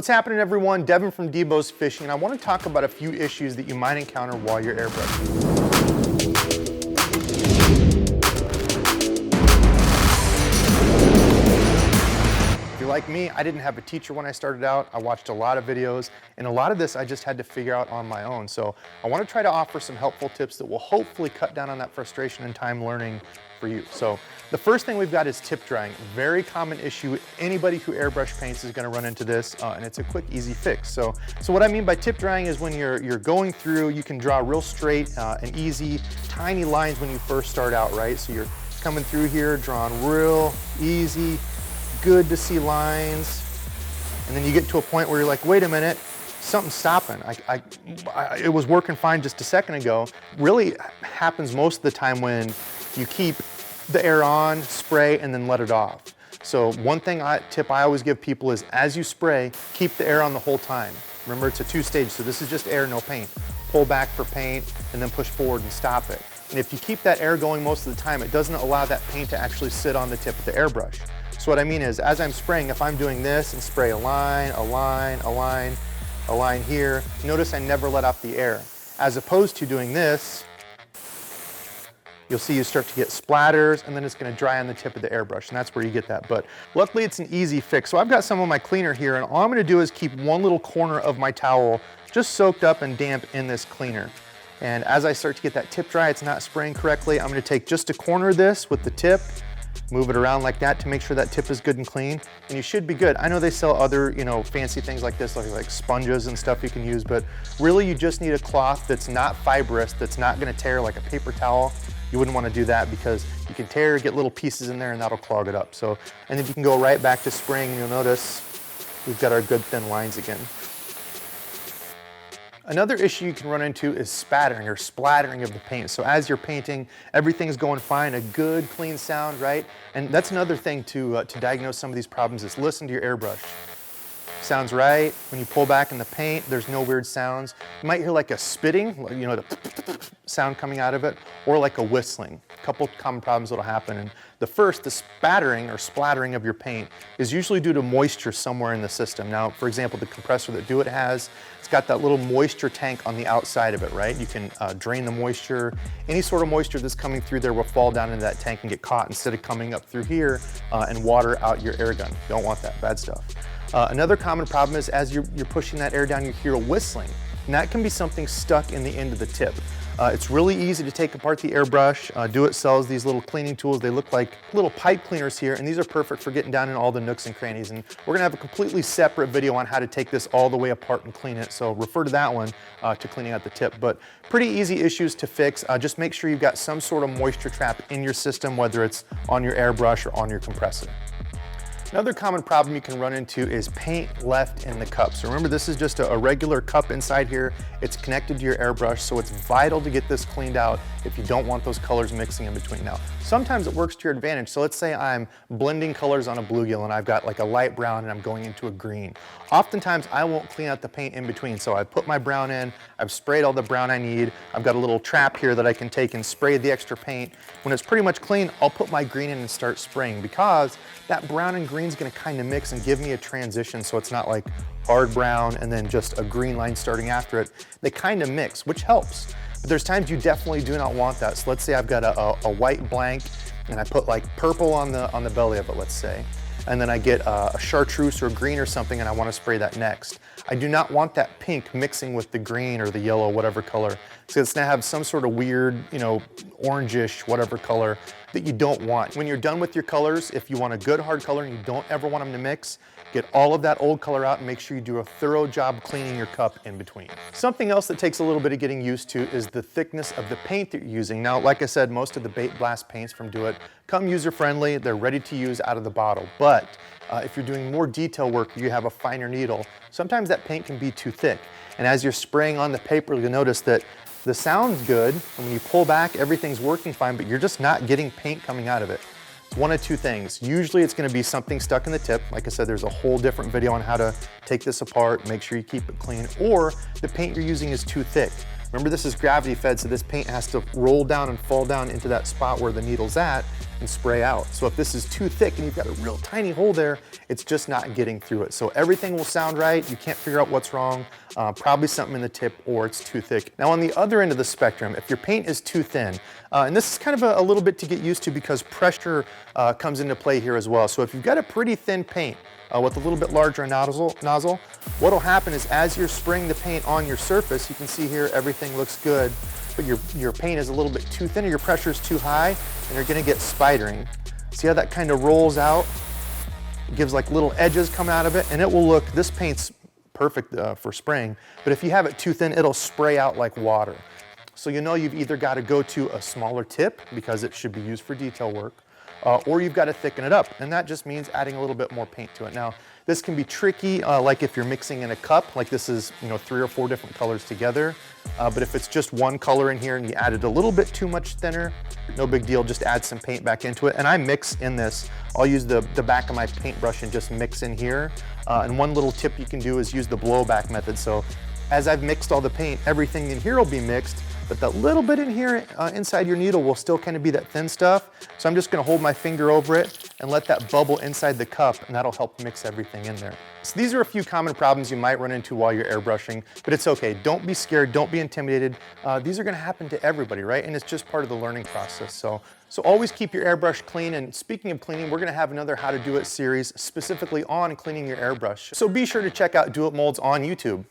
What's happening, everyone? Devon from Debo's Fishing, and I want to talk about a few issues that you might encounter while you're airbrushing. If you're like me, I didn't have a teacher when I started out. I watched a lot of videos, and a lot of this I just had to figure out on my own. So I want to try to offer some helpful tips that will hopefully cut down on that frustration and time learning for you. So the first thing we've got is tip drying. Very common issue. Anybody who airbrush paints is going to run into this, and it's a quick, easy fix. So what I mean by tip drying is when you're going through, you can draw real straight and easy, tiny lines when you first start out, right? So you're coming through here, drawing real easy, good to see lines, and then you get to a point where you're like, wait a minute, something's stopping. It was working fine just a second ago. Really happens most of the time when you keep the air on, spray, and then let it off. So one tip I always give people is as you spray, keep the air on the whole time. Remember, it's a two-stage, so this is just air, no paint. Pull back for paint, and then push forward and stop it. And if you keep that air going most of the time, it doesn't allow that paint to actually sit on the tip of the airbrush. So what I mean is, as I'm spraying, if I'm doing this and spray a line, a line, a line, a line here, notice I never let off the air. As opposed to doing this, you'll see you start to get splatters, and then it's going to dry on the tip of the airbrush, and that's where you get that. But luckily it's an easy fix. So I've got some of my cleaner here, and all I'm going to do is keep one little corner of my towel just soaked up and damp in this cleaner. And as I start to get that tip dry, it's not spraying correctly, I'm going to take just a corner of this with the tip, move it around like that to make sure that tip is good and clean, and you should be good. I know they sell other, fancy things like this, like sponges and stuff you can use, but really you just need a cloth that's not fibrous, that's not going to tear like a paper towel. You wouldn't want to do that because you can tear, get little pieces in there, and that'll clog it up. So, and then you can go right back to spraying, and you'll notice we've got our good thin lines again. Another issue you can run into is spattering or splattering of the paint. So as you're painting, everything's going fine, a good clean sound, right? And that's another thing to diagnose some of these problems is listen to your airbrush. Sounds right. When you pull back in the paint, there's no weird sounds. You might hear like a spitting, the sound coming out of it, or like a whistling. A couple common problems that'll happen. And the first, the spattering or splattering of your paint is usually due to moisture somewhere in the system. Now, for example, the compressor that Do It has, it's got that little moisture tank on the outside of it, right? You can drain the moisture. Any sort of moisture that's coming through there will fall down into that tank and get caught instead of coming up through here and water out your air gun. Don't want that, bad stuff. Another common problem is as you're pushing that air down, you hear a whistling, and that can be something stuck in the end of the tip. It's really easy to take apart the airbrush. Do It sells these little cleaning tools. They look like little pipe cleaners here, and these are perfect for getting down in all the nooks and crannies. And we're gonna have a completely separate video on how to take this all the way apart and clean it, so refer to that one to cleaning out the tip. But pretty easy issues to fix. Just make sure you've got some sort of moisture trap in your system, whether it's on your airbrush or on your compressor. Another common problem you can run into is paint left in the cup. So remember, this is just a regular cup inside here. It's connected to your airbrush, so it's vital to get this cleaned out if you don't want those colors mixing in between. Now, sometimes it works to your advantage. So let's say I'm blending colors on a bluegill and I've got like a light brown and I'm going into a green. Oftentimes I won't clean out the paint in between. So I put my brown in, I've sprayed all the brown I need. I've got a little trap here that I can take and spray the extra paint. When it's pretty much clean, I'll put my green in and start spraying because that brown and green is going to kind of mix and give me a transition, so it's not like hard brown and then just a green line starting after it. They kind of mix, which helps. But there's times you definitely do not want that. So let's say I've got a white blank and I put like purple on the belly of it, let's say. And then I get a chartreuse or green or something and I want to spray that next. I do not want that pink mixing with the green or the yellow, whatever color. So it's gonna have some sort of weird, orangish, whatever color that you don't want. When you're done with your colors, if you want a good hard color and you don't ever want them to mix, get all of that old color out and make sure you do a thorough job cleaning your cup in between. Something else that takes a little bit of getting used to is the thickness of the paint that you're using. Now, like I said, most of the bait blast paints from Do It come user-friendly. They're ready to use out of the bottle. But if you're doing more detail work, you have a finer needle, sometimes that paint can be too thick. And as you're spraying on the paper, you'll notice that the sound's good, and when you pull back, everything's working fine, but you're just not getting paint coming out of it. It's one of two things. Usually it's gonna be something stuck in the tip. Like I said, there's a whole different video on how to take this apart, make sure you keep it clean, or the paint you're using is too thick. Remember, this is gravity fed, so this paint has to roll down and fall down into that spot where the needle's at and spray out. So if this is too thick and you've got a real tiny hole there, it's just not getting through it. So everything will sound right. You can't figure out what's wrong. Probably something in the tip or it's too thick. Now on the other end of the spectrum, if your paint is too thin, and this is kind of a little bit to get used to because pressure comes into play here as well. So if you've got a pretty thin paint with a little bit larger nozzle, what'll happen is as you're spraying the paint on your surface, you can see here everything looks good, but your paint is a little bit too thin or your pressure is too high, and you're gonna get spidering. See how that kind of rolls out? It gives like little edges coming out of it, and it will look, this paint's perfect for spraying, but if you have it too thin, it'll spray out like water. So you know you've either got to go to a smaller tip because it should be used for detail work, or you've got to thicken it up, and that just means adding a little bit more paint to it. Now, this can be tricky, like if you're mixing in a cup, like this is 3 or 4 different colors together, but if it's just one color in here and you added a little bit too much thinner, no big deal, just add some paint back into it. And I mix in this. I'll use the back of my paintbrush and just mix in here. And one little tip you can do is use the blowback method. So as I've mixed all the paint, everything in here will be mixed, but that little bit in here inside your needle will still kind of be that thin stuff. So I'm just gonna hold my finger over it and let that bubble inside the cup, and that'll help mix everything in there. So these are a few common problems you might run into while you're airbrushing, but it's okay. Don't be scared, don't be intimidated. These are gonna happen to everybody, right? And it's just part of the learning process. So always keep your airbrush clean. And speaking of cleaning, we're gonna have another How to Do It series specifically on cleaning your airbrush. So be sure to check out Do It Molds on YouTube.